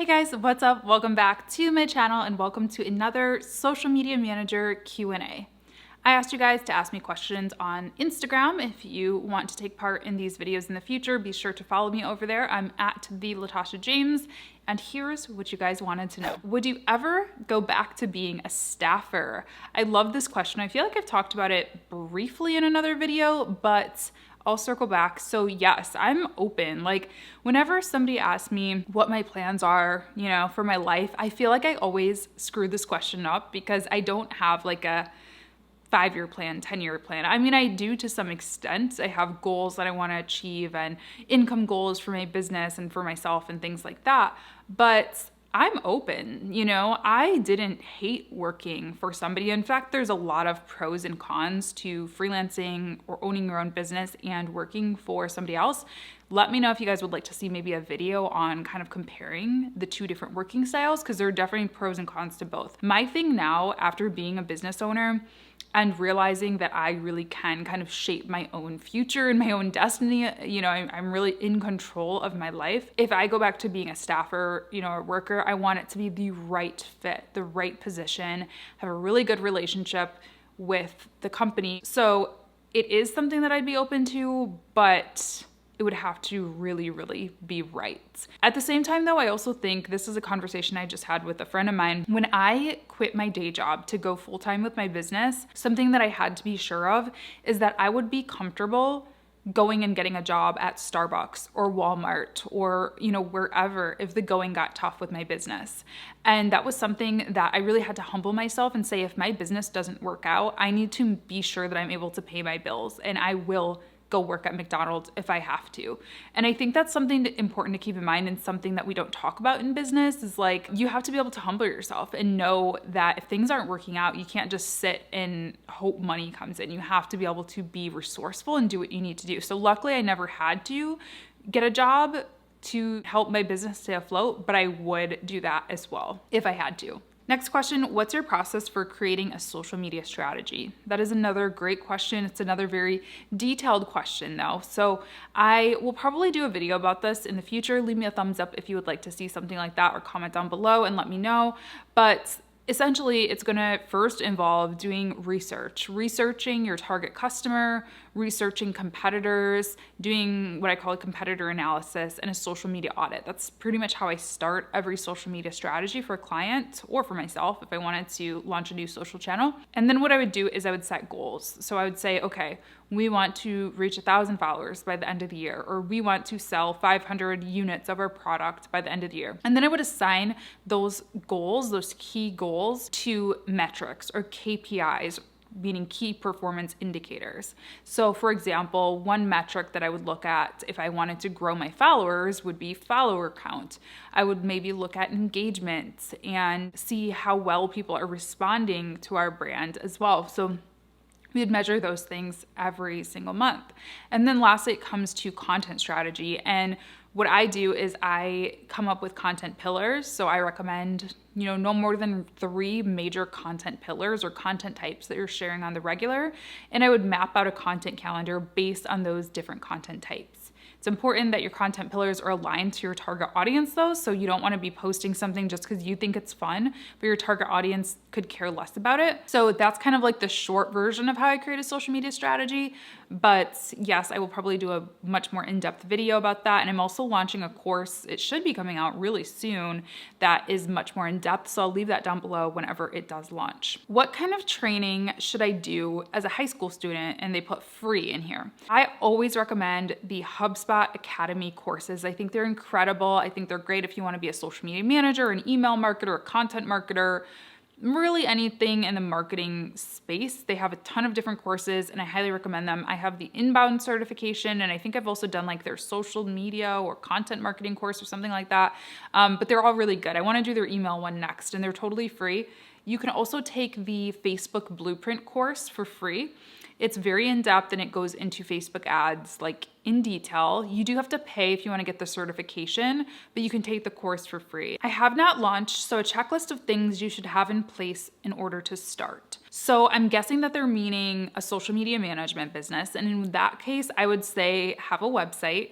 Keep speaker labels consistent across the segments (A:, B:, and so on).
A: guys, what's up? Welcome back to my channel and welcome to another social media manager Q&A. I asked you guys to ask me questions on Instagram. If you want to take part in these videos in the future, be sure to follow me over there. I'm at the Latasha James, and here's what you guys wanted to know. Would you ever go back to being a staffer? I love this question. I feel like I've talked about it briefly in another video, but I'll circle back. So yes, I'm open. Like whenever somebody asks me what my plans are, for my life, I feel like I always screw this question up because I don't have like a 5-year plan, 10-year plan. I mean, I do to some extent. I have goals that I want to achieve and income goals for my business and for myself and things like that. But I'm open, I didn't hate working for somebody. In fact, there's a lot of pros and cons to freelancing or owning your own business and working for somebody else. Let me know if you guys would like to see maybe a video on kind of comparing the two different working styles, because there are definitely pros and cons to both. My thing now, after being a business owner and realizing that I really can kind of shape my own future and my own destiny, I'm really in control of my life. If I go back to being a staffer, a worker, I want it to be the right fit, the right position, have a really good relationship with the company. So it is something that I'd be open to, but it would have to really, really be right. At the same time though, I also think this is a conversation I just had with a friend of mine. When I quit my day job to go full-time with my business, something that I had to be sure of is that I would be comfortable going and getting a job at Starbucks or Walmart or, wherever if the going got tough with my business. And that was something that I really had to humble myself and say, if my business doesn't work out, I need to be sure that I'm able to pay my bills, and I will go work at McDonald's if I have to. And I think that's something important to keep in mind, and something that we don't talk about in business is like, you have to be able to humble yourself and know that if things aren't working out, you can't just sit and hope money comes in. You have to be able to be resourceful and do what you need to do. So luckily I never had to get a job to help my business stay afloat, but I would do that as well if I had to. Next question, what's your process for creating a social media strategy? That is another great question. It's another very detailed question though. So I will probably do a video about this in the future. Leave me a thumbs up if you would like to see something like that, or comment down below and let me know. But essentially, it's gonna first involve doing researching your target customer, researching competitors, doing what I call a competitor analysis, and a social media audit. That's pretty much how I start every social media strategy for a client or for myself if I wanted to launch a new social channel. And then what I would do is I would set goals. So I would say, okay, we want to reach 1,000 followers by the end of the year, or we want to sell 500 units of our product by the end of the year. And then I would assign those goals, those key goals, to metrics or KPIs, meaning key performance indicators. So for example, one metric that I would look at if I wanted to grow my followers would be follower count. I would maybe look at engagement and see how well people are responding to our brand as well. So we'd measure those things every single month. And then lastly, it comes to content strategy. And what I do is I come up with content pillars. So I recommend, no more than 3 major content pillars or content types that you're sharing on the regular. And I would map out a content calendar based on those different content types. It's important that your content pillars are aligned to your target audience though. So you don't want to be posting something just because you think it's fun, but your target audience could care less about it. So that's kind of like the short version of how I create a social media strategy. But yes, I will probably do a much more in-depth video about that. And I'm also launching a course. It should be coming out really soon that is much more in-depth. So I'll leave that down below whenever it does launch. What kind of training should I do as a high school student? And they put free in here. I always recommend the HubSpot Academy courses. I think they're incredible. I think they're great if you want to be a social media manager, an email marketer, a content marketer, really anything in the marketing space. They have a ton of different courses and I highly recommend them. I have the inbound certification, and I think I've also done like their social media or content marketing course or something like that. But they're all really good. I want to do their email one next, and they're totally free. You can also take the Facebook Blueprint course for free. It's very in-depth and it goes into Facebook ads like in detail. You do have to pay if you want to get the certification, but you can take the course for free. I have not launched, so a checklist of things you should have in place in order to start. So I'm guessing that they're meaning a social media management business. And in that case, I would say have a website.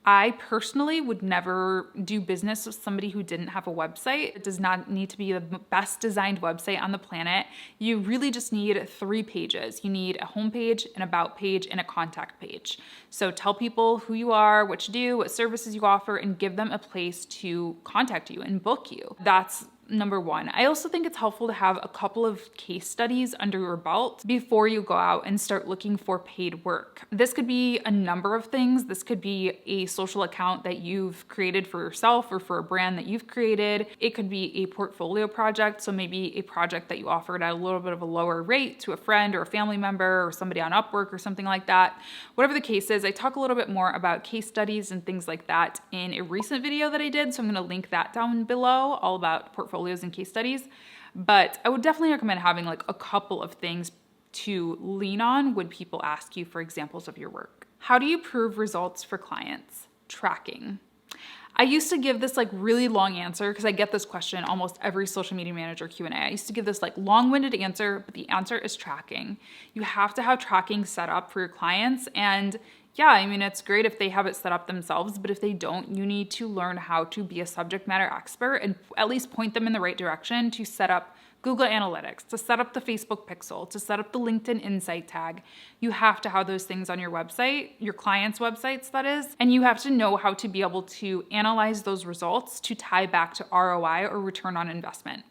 A: I personally would never do business with somebody who didn't have a website. It does not need to be the best designed website on the planet. You really just need 3 pages. You need a homepage, an about page, and a contact page. So tell people who you are, what you do, what services you offer, and give them a place to contact you and book you. That's number 1. I also think it's helpful to have a couple of case studies under your belt before you go out and start looking for paid work. This could be a number of things. This could be a social account that you've created for yourself or for a brand that you've created. It could be a portfolio project, so maybe a project that you offered at a little bit of a lower rate to a friend or a family member or somebody on Upwork or something like that. Whatever the case is, I talk a little bit more about case studies and things like that in a recent video that I did, so I'm going to link that down below, all about portfolios and case studies. But I would definitely recommend having like a couple of things to lean on when people ask you for examples of your work. How do you prove results for clients? Tracking. I used to give this like really long answer because I get this question almost every social media manager Q&A. I used to give this like long-winded answer, but the answer is tracking. You have to have tracking set up for your clients, and yeah, I mean, it's great if they have it set up themselves, but if they don't, you need to learn how to be a subject matter expert and at least point them in the right direction to set up Google Analytics, to set up the Facebook pixel, to set up the LinkedIn Insight tag. You have to have those things on your website, your clients' websites, that is, and you have to know how to be able to analyze those results to tie back to ROI or return on investment.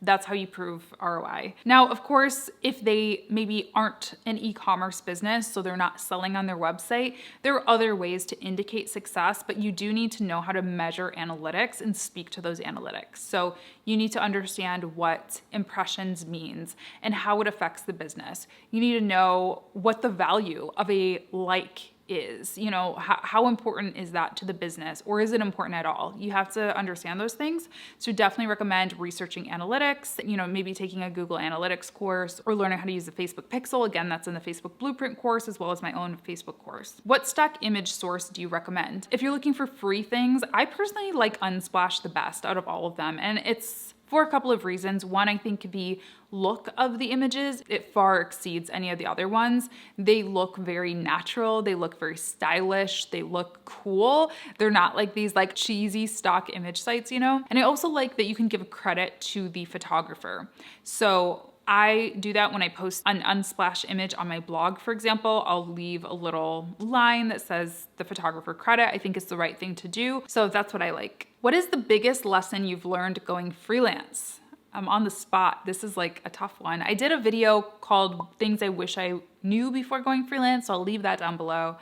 A: That's how you prove ROI. Now, of course, if they maybe aren't an e-commerce business, so they're not selling on their website, there are other ways to indicate success, but you do need to know how to measure analytics and speak to those analytics. So you need to understand what impressions means and how it affects the business. You need to know what the value of a like is, you know, how important is that to the business, or is it important at all? You have to understand those things. So definitely recommend researching analytics, you know, maybe taking a Google Analytics course or learning how to use the Facebook Pixel. Again, that's in the Facebook Blueprint course as well as my own Facebook course. What stock image source do you recommend? If you're looking for free things, I personally like Unsplash the best out of all of them, and it's for a couple of reasons. One, I think the look of the images, it far exceeds any of the other ones. They look very natural. They look very stylish. They look cool. They're not like these like cheesy stock image sites, you know? And I also like that you can give credit to the photographer. So I do that when I post an Unsplash image on my blog, for example. I'll leave a little line that says the photographer credit. I think it's the right thing to do. So that's what I like. What is the biggest lesson you've learned going freelance? I'm on the spot. This is like a tough one. I did a video called Things I Wish I Knew Before Going Freelance, so I'll leave that down below.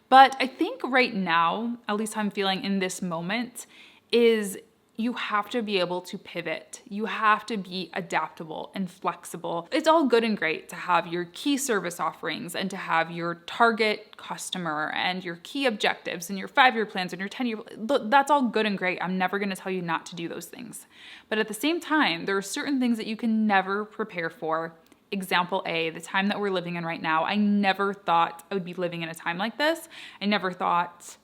A: But I think right now, at least how I'm feeling in this moment, is you have to be able to pivot. You have to be adaptable and flexible. It's all good and great to have your key service offerings and to have your target customer and your key objectives and your 5-year plans and your 10-year. That's all good and great. I'm never going to tell you not to do those things. But at the same time, there are certain things that you can never prepare for. Example A, the time that we're living in right now. I never thought I would be living in a time like this. I never thought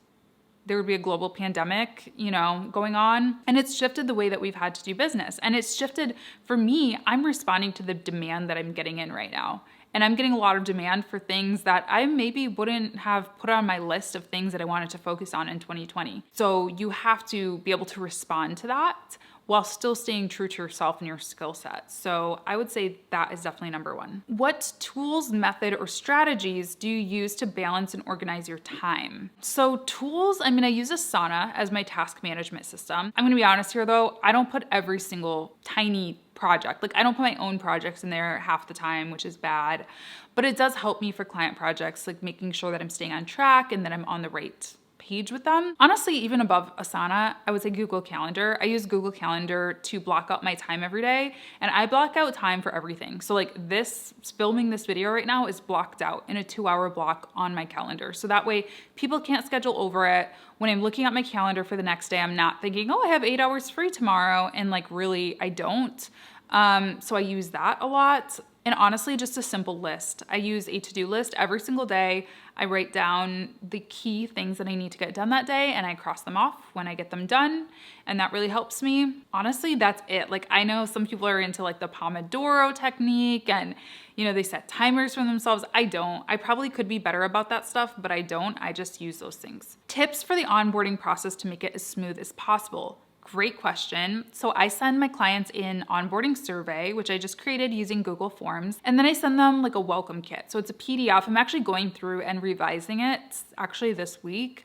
A: there would be a global pandemic, you know, going on. And it's shifted the way that we've had to do business. And it's shifted, for me, I'm responding to the demand that I'm getting in right now. And I'm getting a lot of demand for things that I maybe wouldn't have put on my list of things that I wanted to focus on in 2020. So you have to be able to respond to that while still staying true to yourself and your skill set. So I would say that is definitely number 1. What tools, method, or strategies do you use to balance and organize your time? So tools, I use Asana as my task management system. I'm gonna be honest here though, I don't put every single tiny project. Like I don't put my own projects in there half the time, which is bad, but it does help me for client projects, like making sure that I'm staying on track and that I'm on the right page with them. Honestly, even above Asana, I would say Google Calendar. I use Google Calendar to block out my time every day, and I block out time for everything. So like this, filming this video right now is blocked out in a 2-hour block on my calendar. So that way people can't schedule over it. When I'm looking at my calendar for the next day, I'm not thinking, oh, I have 8 hours free tomorrow. And like really, I don't. So I use that a lot. And honestly, just a simple list. I use a to-do list every single day. I write down the key things that I need to get done that day and I cross them off when I get them done. And that really helps me. Honestly, that's it. Like, I know some people are into like the Pomodoro technique and, they set timers for themselves. I don't. I probably could be better about that stuff, but I don't. I just use those things. Tips for the onboarding process to make it as smooth as possible. Great question. So I send my clients an onboarding survey, which I just created using Google Forms, and then I send them like a welcome kit. So it's a PDF. I'm actually going through and revising it actually this week.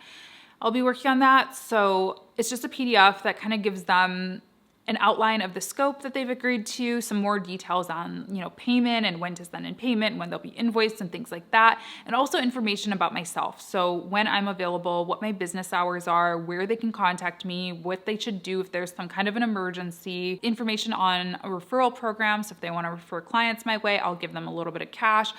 A: I'll be working on that. So it's just a PDF that kind of gives them an outline of the scope that they've agreed to, some more details on, payment and when to send in payment, when they'll be invoiced and things like that, and also information about myself. So when I'm available, what my business hours are, where they can contact me, what they should do if there's some kind of an emergency, information on a referral program. So if they want to refer clients my way, I'll give them a little bit of cash.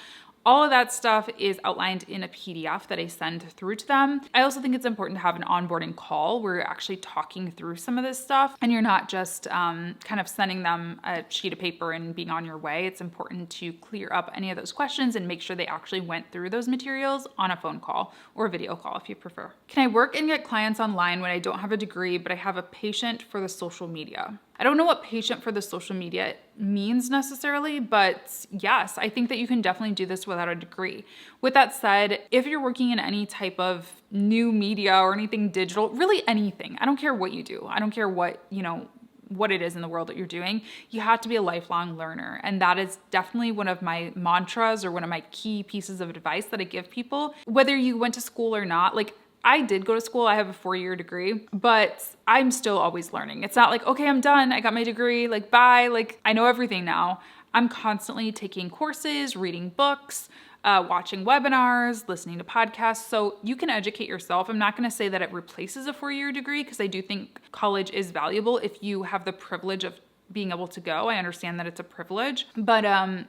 A: All of that stuff is outlined in a PDF that I send through to them. I also think it's important to have an onboarding call where you're actually talking through some of this stuff and you're not just kind of sending them a sheet of paper and being on your way. It's important to clear up any of those questions and make sure they actually went through those materials on a phone call or a video call if you prefer. Can I work and get clients online when I don't have a degree, but I have a patient for the social media? I don't know what patient for the social media means necessarily, but yes, I think that you can definitely do this without a degree. With that said, if you're working in any type of new media or anything digital, really anything, I don't care what you do. I don't care what it is in the world that you're doing. You have to be a lifelong learner. And that is definitely one of my mantras or one of my key pieces of advice that I give people, whether you went to school or not. Like, I did go to school, I have a 4-year degree, but I'm still always learning. It's not like, okay, I'm done, I got my degree, like bye, like I know everything now. I'm constantly taking courses, reading books, watching webinars, listening to podcasts, so you can educate yourself. I'm not gonna say that it replaces a 4-year degree because I do think college is valuable if you have the privilege of being able to go. I understand that it's a privilege, but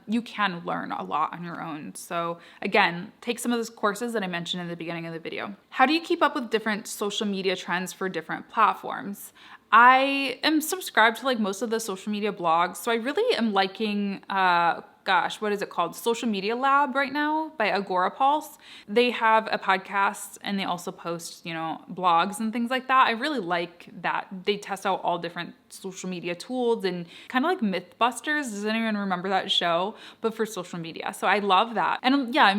A: you can learn a lot on your own. So again, take some of those courses that I mentioned in the beginning of the video. How do you keep up with different social media trends for different platforms? I am subscribed to like most of the social media blogs. So I really am liking, what is it called? Social Media Lab right now by Agorapulse. They have a podcast and they also post, blogs and things like that. I really like that. They test out all different social media tools and kind of like Mythbusters. Does anyone remember that show? But for social media. So I love that. And yeah,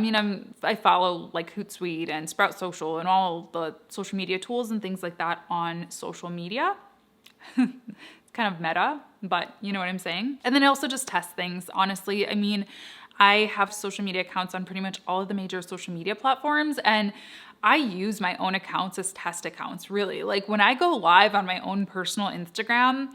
A: I follow like Hootsuite and Sprout Social and all the social media tools and things like that on social media. Kind of meta, but you know what I'm saying? And then I also just test things. Honestly, I have social media accounts on pretty much all of the major social media platforms, and I use my own accounts as test accounts, really. Like when I go live on my own personal Instagram,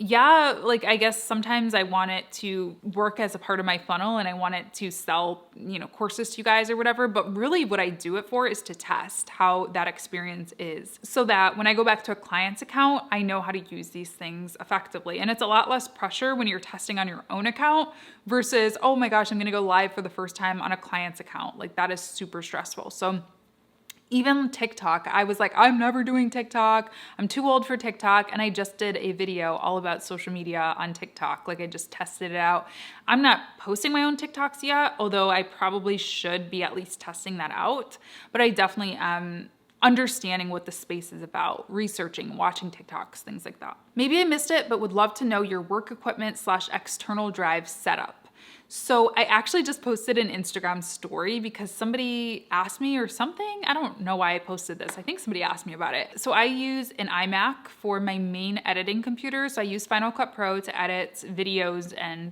A: yeah, like I guess sometimes I want it to work as a part of my funnel and I want it to sell, courses to you guys or whatever. But really what I do it for is to test how that experience is so that when I go back to a client's account, I know how to use these things effectively. And it's a lot less pressure when you're testing on your own account versus, oh my gosh, I'm going to go live for the first time on a client's account. Like that is super stressful. So even TikTok, I was like, I'm never doing TikTok. I'm too old for TikTok. And I just did a video all about social media on TikTok. Like I just tested it out. I'm not posting my own TikToks yet, although I probably should be at least testing that out. But I definitely am understanding what the space is about, researching, watching TikToks, things like that. Maybe I missed it, but would love to know your work equipment / external drive setup. So I actually just posted an Instagram story because somebody asked me or something. I don't know why I posted this. I think somebody asked me about it. So I use an iMac for my main editing computer. So I use Final Cut Pro to edit videos and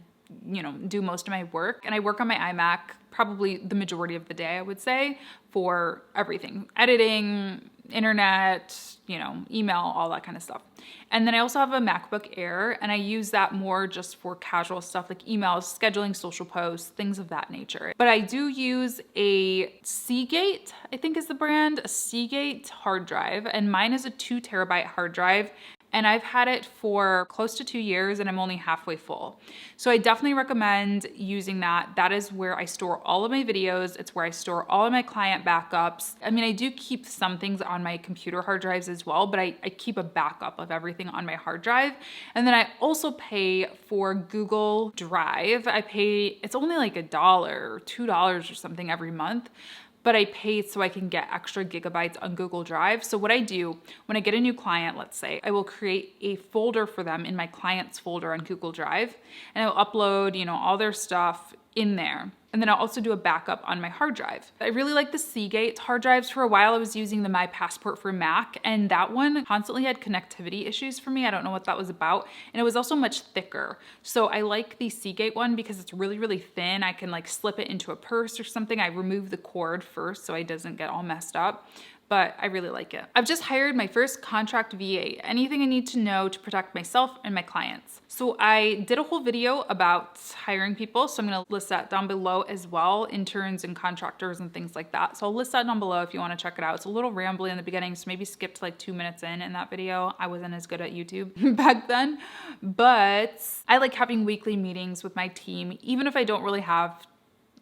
A: do most of my work. And I work on my iMac probably the majority of the day, I would say, for everything. Editing, internet, email, all that kind of stuff. And then I also have a MacBook Air and I use that more just for casual stuff like emails, scheduling social posts, things of that nature. But I do use a Seagate, I think is the brand, a Seagate hard drive. And mine is a 2 terabyte hard drive. and I've had it for close to 2 years and I'm only halfway full. So I definitely recommend using that. That is where I store all of my videos. It's where I store all of my client backups. I mean, I do keep some things on my computer hard drives as well, but I keep a backup of everything on my hard drive. And then I also pay for Google Drive. It's only like $1 or $2 or something every month, but I pay so I can get extra gigabytes on Google Drive. So what I do when I get a new client, let's say, I will create a folder for them in my clients folder on Google Drive, and I'll upload, all their stuff in there. And then I'll also do a backup on my hard drive. I really like the Seagate hard drives. For a while, I was using the My Passport for Mac, and that one constantly had connectivity issues for me. I don't know what that was about. And it was also much thicker. So I like the Seagate one because it's really, really thin. I can like slip it into a purse or something. I remove the cord first so it doesn't get all messed up, but I really like it. I've just hired my first contract VA, anything I need to know to protect myself and my clients. So I did a whole video about hiring people, so I'm gonna list that down below as well, interns and contractors and things like that. So I'll list that down below if you wanna check it out. It's a little rambly in the beginning, so maybe skip to like 2 minutes in that video. I wasn't as good at YouTube back then, but I like having weekly meetings with my team, even if I don't really have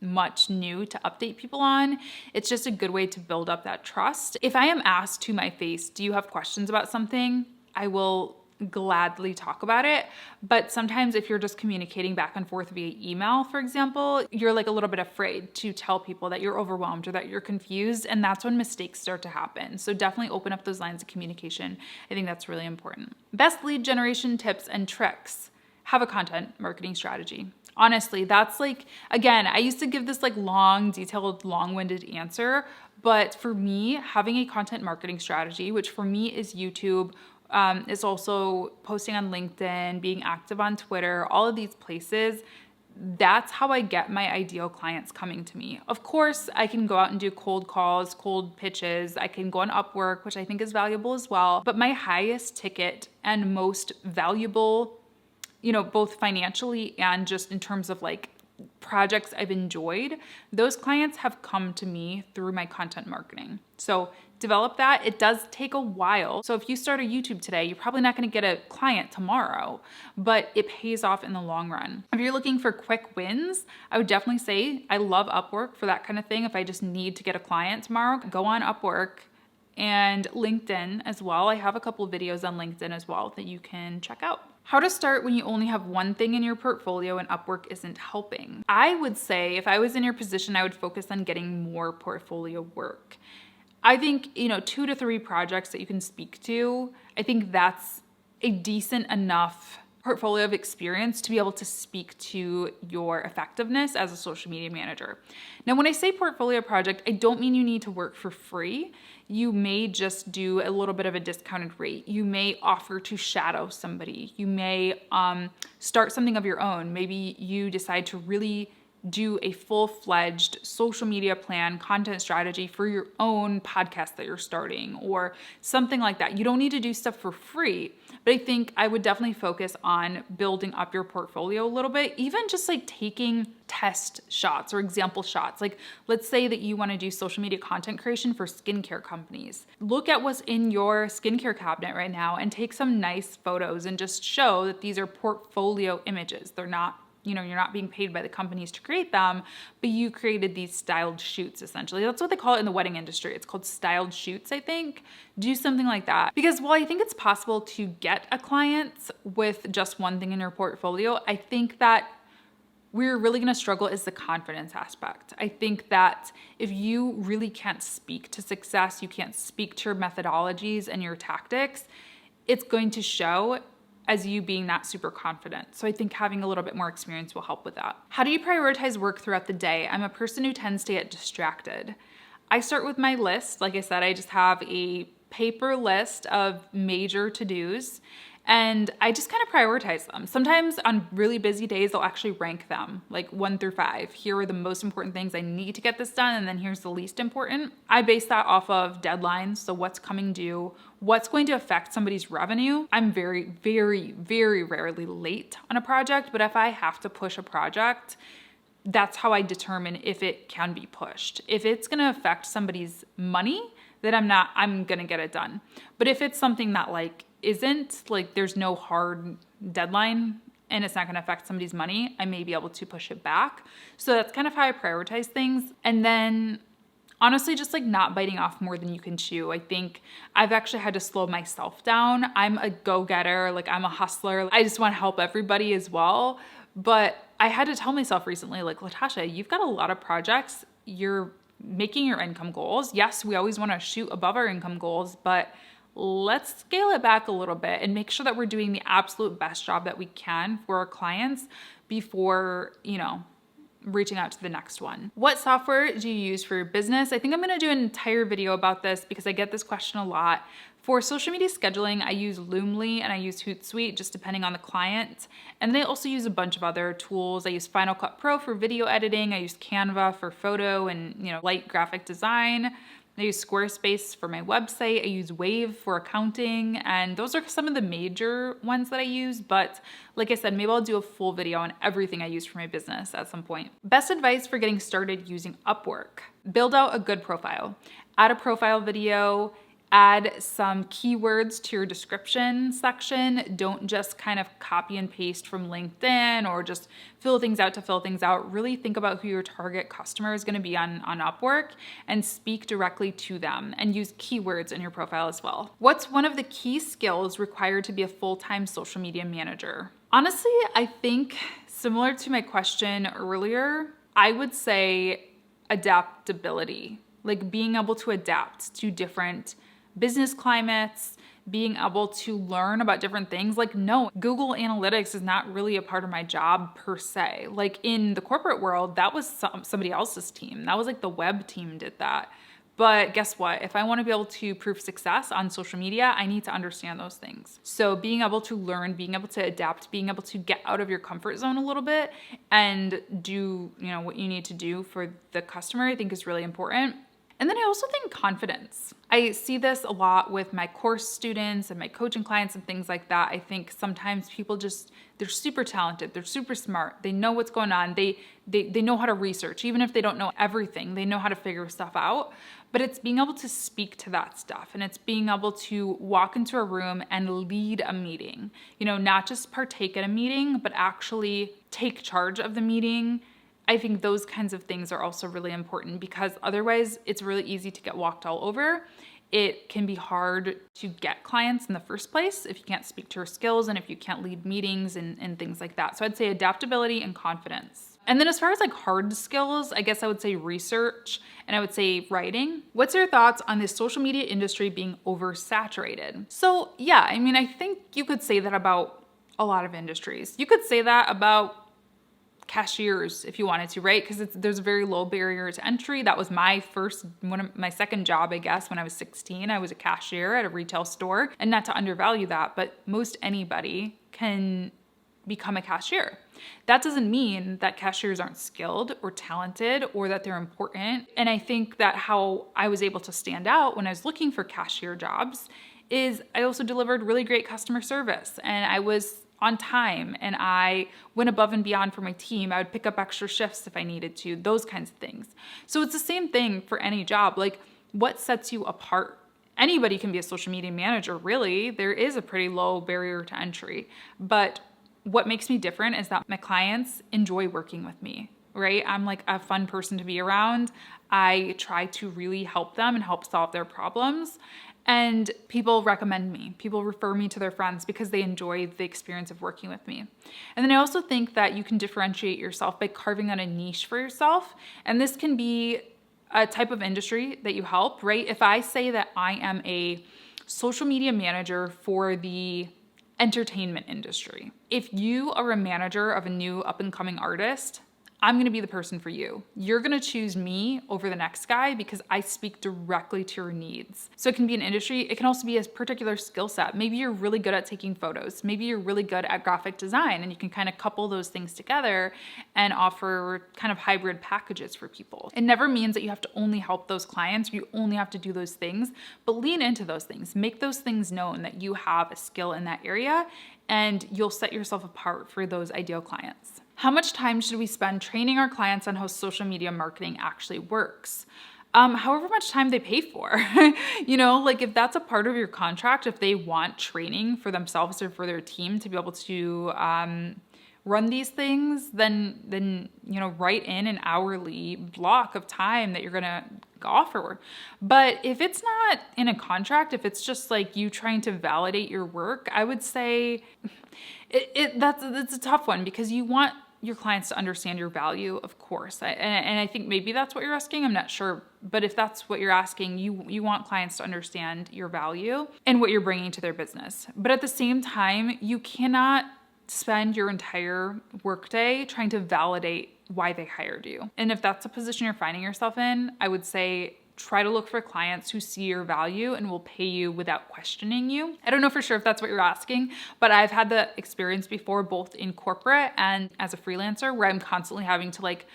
A: much new to update people on. It's just a good way to build up that trust. If I am asked to my face, do you have questions about something? I will gladly talk about it. But sometimes if you're just communicating back and forth via email, for example, you're like a little bit afraid to tell people that you're overwhelmed or that you're confused. And that's when mistakes start to happen. So definitely open up those lines of communication. I think that's really important. Best lead generation tips and tricks. Have a content marketing strategy. Honestly, that's like, again, I used to give this like long, detailed, long-winded answer, but for me, having a content marketing strategy, which for me is YouTube, is also posting on LinkedIn, being active on Twitter, all of these places, that's how I get my ideal clients coming to me. Of course, I can go out and do cold calls, cold pitches. I can go on Upwork, which I think is valuable as well. But my highest ticket and most valuable, both financially and just in terms of like projects I've enjoyed, those clients have come to me through my content marketing. So develop that. It does take a while. So if you start a YouTube today, you're probably not going to get a client tomorrow, but it pays off in the long run. If you're looking for quick wins, I would definitely say I love Upwork for that kind of thing. If I just need to get a client tomorrow, go on Upwork. And LinkedIn as well. I have a couple of videos on LinkedIn as well that you can check out. How to start when you only have one thing in your portfolio and Upwork isn't helping. I would say if I was in your position, I would focus on getting more portfolio work. I think, 2 to 3 projects that you can speak to, I think that's a decent enough portfolio of experience to be able to speak to your effectiveness as a social media manager. Now, when I say portfolio project, I don't mean you need to work for free. You may just do a little bit of a discounted rate. You may offer to shadow somebody. You may start something of your own. Maybe you decide to really do a full-fledged social media plan, content strategy for your own podcast that you're starting or something like that. You don't need to do stuff for free, but I think I would definitely focus on building up your portfolio a little bit, even just like taking test shots or example shots. Like let's say that you want to do social media content creation for skincare companies. Look at what's in your skincare cabinet right now and take some nice photos and just show that these are portfolio images. They're not, you're not being paid by the companies to create them, but you created these styled shoots essentially. That's what they call it in the wedding industry. It's called styled shoots, I think. Do something like that. Because while I think it's possible to get a client with just one thing in your portfolio, I think that we're really going to struggle is the confidence aspect. I think that if you really can't speak to success, you can't speak to your methodologies and your tactics, it's going to show as you being not super confident. So I think having a little bit more experience will help with that. How do you prioritize work throughout the day? I'm a person who tends to get distracted. I start with my list. Like I said, I just have a paper list of major to-dos and I just kind of prioritize them. Sometimes on really busy days, I'll actually rank them like 1 through 5. Here are the most important things I need to get this done, and then here's the least important. I base that off of deadlines, so what's coming due, what's going to affect somebody's revenue. I'm very, very, very rarely late on a project, but if I have to push a project, that's how I determine if it can be pushed. If it's gonna affect somebody's money, then I'm going to get it done. But if it's something that like isn't, like there's no hard deadline and it's not going to affect somebody's money, I may be able to push it back. So that's kind of how I prioritize things. And then honestly, just like not biting off more than you can chew. I think I've actually had to slow myself down. I'm a go-getter, like I'm a hustler. I just want to help everybody as well. But I had to tell myself recently, like, Latasha, you've got a lot of projects. You're making your income goals. Yes, we always want to shoot above our income goals, but let's scale it back a little bit and make sure that we're doing the absolute best job that we can for our clients before, reaching out to the next one. What software do you use for your business? I think I'm gonna do an entire video about this because I get this question a lot. For social media scheduling, I use Loomly and I use Hootsuite, just depending on the client. And then I also use a bunch of other tools. I use Final Cut Pro for video editing. I use Canva for photo and light graphic design. I use Squarespace for my website. I use Wave for accounting. And those are some of the major ones that I use. But like I said, maybe I'll do a full video on everything I use for my business at some point. Best advice for getting started using Upwork. Build out a good profile. Add a profile video. Add some keywords to your description section. Don't just kind of copy and paste from LinkedIn or just fill things out to fill things out. Really think about who your target customer is going to be on Upwork and speak directly to them, and use keywords in your profile as well. What's one of the key skills required to be a full-time social media manager? Honestly, I think similar to my question earlier, I would say adaptability, like being able to adapt to different business climates, being able to learn about different things. Like, no, Google Analytics is not really a part of my job per se. Like in the corporate world, that was somebody else's team. That was like the web team did that. But guess what? If I want to be able to prove success on social media, I need to understand those things. So being able to learn, being able to adapt, being able to get out of your comfort zone a little bit and do, what you need to do for the customer, I think is really important. And then I also think confidence. I see this a lot with my course students and my coaching clients and things like that. I think sometimes people they're super talented. They're super smart. They know what's going on. They know how to research. Even if they don't know everything, they know how to figure stuff out. But it's being able to speak to that stuff. And it's being able to walk into a room and lead a meeting. Not just partake in a meeting, but actually take charge of the meeting. I think those kinds of things are also really important because otherwise it's really easy to get walked all over. It can be hard to get clients in the first place if you can't speak to your skills and if you can't lead meetings and things like that. So I'd say adaptability and confidence. And then as far as like hard skills, I guess I would say research and I would say writing. What's your thoughts on the social media industry being oversaturated? So yeah, I think you could say that about a lot of industries. You could say that about cashiers if you wanted to, right? Because there's a very low barrier to entry. That was my second job, I guess, when I was 16. I was a cashier at a retail store, and not to undervalue that, but most anybody can become a cashier. That doesn't mean that cashiers aren't skilled or talented or that they're important. And I think that how I was able to stand out when I was looking for cashier jobs is I also delivered really great customer service, and I was on time, and I went above and beyond for my team. I would pick up extra shifts if I needed to, those kinds of things. So it's the same thing for any job. Like, what sets you apart? Anybody can be a social media manager, really. There is a pretty low barrier to entry. But what makes me different is that my clients enjoy working with me, right? I'm like a fun person to be around. I try to really help them and help solve their problems. And people recommend me. People refer me to their friends because they enjoy the experience of working with me. And then I also think that you can differentiate yourself by carving out a niche for yourself. And this can be a type of industry that you help, right? If I say that I am a social media manager for the entertainment industry, if you are a manager of a new up-and-coming artist, I'm going to be the person for you. You're going to choose me over the next guy because I speak directly to your needs. So it can be an industry. It can also be a particular skill set. Maybe you're really good at taking photos. Maybe you're really good at graphic design, and you can kind of couple those things together and offer kind of hybrid packages for people. It never means that you have to only help those clients. You only have to do those things, but lean into those things. Make those things known that you have a skill in that area, and you'll set yourself apart for those ideal clients. How much time should we spend training our clients on how social media marketing actually works? however much time they pay for. You know, like if that's a part of your contract, if they want training for themselves or for their team to be able to run these things, then you know, write in an hourly block of time that you're gonna offer. But if it's not in a contract, if it's just like you trying to validate your work, I would say that's a tough one, because you want your clients to understand your value, of course. And I think maybe that's what you're asking. I'm not sure. But if that's what you're asking, you want clients to understand your value and what you're bringing to their business. But at the same time, you cannot spend your entire workday trying to validate why they hired you. And if that's a position you're finding yourself in, I would say try to look for clients who see your value and will pay you without questioning you. I don't know for sure if that's what you're asking, but I've had the experience before, both in corporate and as a freelancer, where I'm constantly having to like,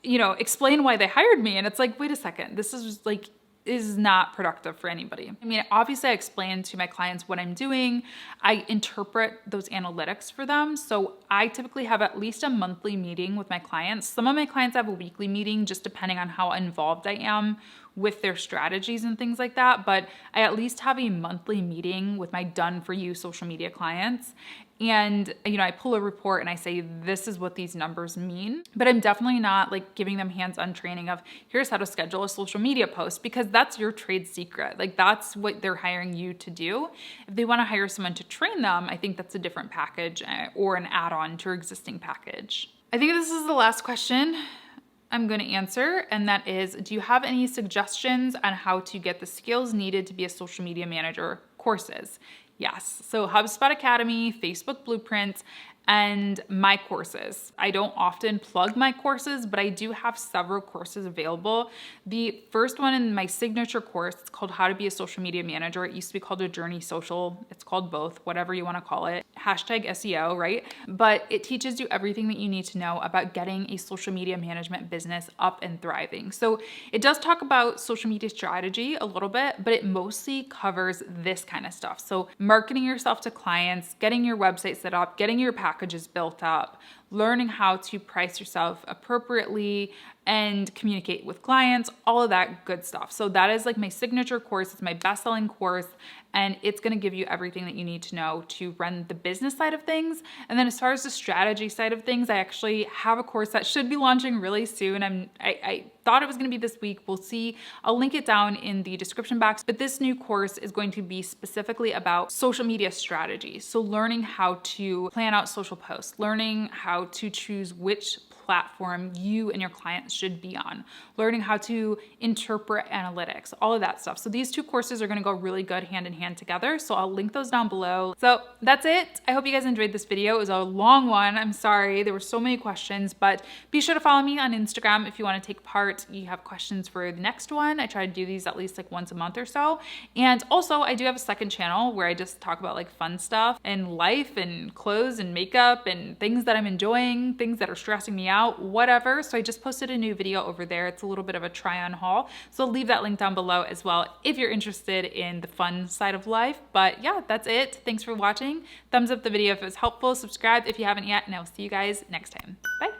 A: you know, explain why they hired me. And it's like, wait a second, this is just like, is not productive for anybody. I mean, obviously I explain to my clients what I'm doing. I interpret those analytics for them. So I typically have at least a monthly meeting with my clients. Some of my clients have a weekly meeting, just depending on how involved I am with their strategies and things like that. But I at least have a monthly meeting with my done for you social media clients. And, you know, I pull a report and I say, this is what these numbers mean. But I'm definitely not like giving them hands-on training of here's how to schedule a social media post, because that's your trade secret. Like that's what they're hiring you to do. If they want to hire someone to train them, I think that's a different package or an add-on to your existing package. I think this is the last question I'm going to answer, and that is, do you have any suggestions on how to get the skills needed to be a social media manager courses? Yes. So HubSpot Academy, Facebook Blueprint, and my courses. I don't often plug my courses, but I do have several courses available. The first one in my signature course, it's called How to Be a Social Media Manager. It used to be called A Journey Social. It's called both, whatever you want to call it. Hashtag SEO, right? But it teaches you everything that you need to know about getting a social media management business up and thriving. So it does talk about social media strategy a little bit, but it mostly covers this kind of stuff. So marketing yourself to clients, getting your website set up, getting your packages built up, learning how to price yourself appropriately and communicate with clients, all of that good stuff. So that is like my signature course. It's my best-selling course, and it's going to give you everything that you need to know to run the business side of things. And then as far as the strategy side of things, I actually have a course that should be launching really soon. I thought it was going to be this week. We'll see. I'll link it down in the description box. But this new course is going to be specifically about social media strategy. So learning how to plan out social posts, learning how to choose which platform you and your clients should be on, learning how to interpret analytics, all of that stuff. So these two courses are going to go really good hand in hand together. So I'll link those down below. So that's it. I hope you guys enjoyed this video. It was a long one. I'm sorry. There were so many questions, but be sure to follow me on Instagram if you want to take part. You have questions for the next one. I try to do these at least like once a month or so. And also I do have a second channel where I just talk about like fun stuff and life and clothes and makeup and things that I'm enjoying, things that are stressing me out, whatever. So I just posted a new video over there. It's a little bit of a try on haul. So I'll leave that link down below as well if you're interested in the fun side of life. But yeah, that's it. Thanks for watching. Thumbs up the video if it was helpful. Subscribe if you haven't yet, and I'll see you guys next time. Bye.